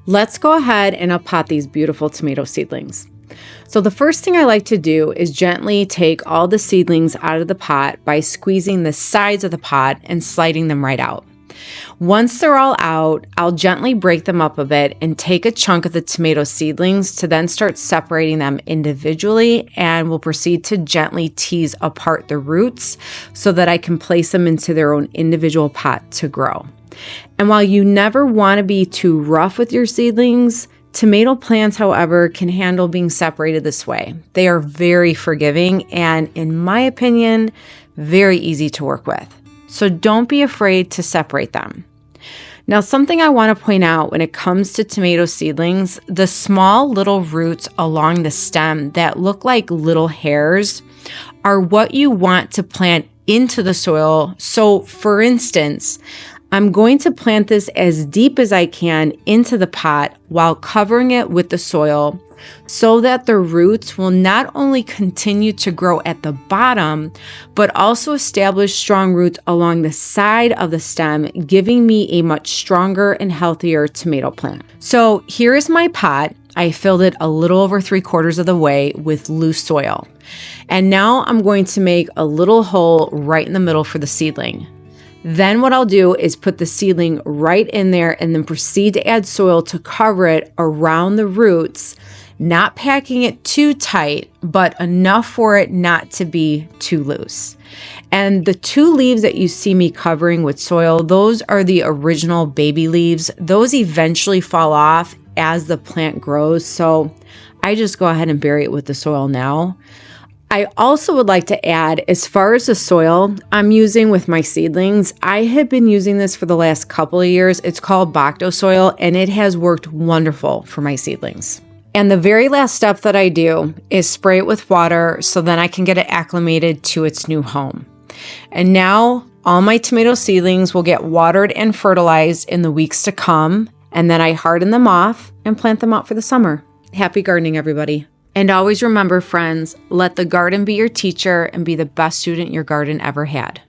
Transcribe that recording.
Let's go ahead and I'll pot these beautiful tomato seedlings. So the first thing I like to do is gently take all the seedlings out of the pot by squeezing the sides of the pot and sliding them right out. Once they're all out, I'll gently break them up a bit and take a chunk of the tomato seedlings to then start separating them individually, and we'll proceed to gently tease apart the roots so that I can place them into their own individual pot to grow. And while you never want to be too rough with your seedlings, tomato plants, however, can handle being separated this way. They are very forgiving and, in my opinion, very easy to work with. So don't be afraid to separate them. Now, something I want to point out when it comes to tomato seedlings, the small little roots along the stem that look like little hairs are what you want to plant into the soil. So, for instance, I'm going to plant this as deep as I can into the pot while covering it with the soil so that the roots will not only continue to grow at the bottom, but also establish strong roots along the side of the stem, giving me a much stronger and healthier tomato plant. So here is my pot. I filled it a little over 3/4 of the way with loose soil. And now I'm going to make a little hole right in the middle for the seedling. Then what I'll do is put the seedling right in there and then proceed to add soil to cover it around the roots, not packing it too tight, but enough for it not to be too loose. And the 2 leaves that you see me covering with soil, those are the original baby leaves. Those eventually fall off as the plant grows, so I just go ahead and bury it with the soil now. I also would like to add, as far as the soil I'm using with my seedlings, I have been using this for the last couple of years. It's called Bacto soil, and it has worked wonderful for my seedlings. And the very last step that I do is spray it with water so then I can get it acclimated to its new home. And now all my tomato seedlings will get watered and fertilized in the weeks to come, and then I harden them off and plant them out for the summer. Happy gardening, everybody. And always remember, friends, let the garden be your teacher and be the best student your garden ever had.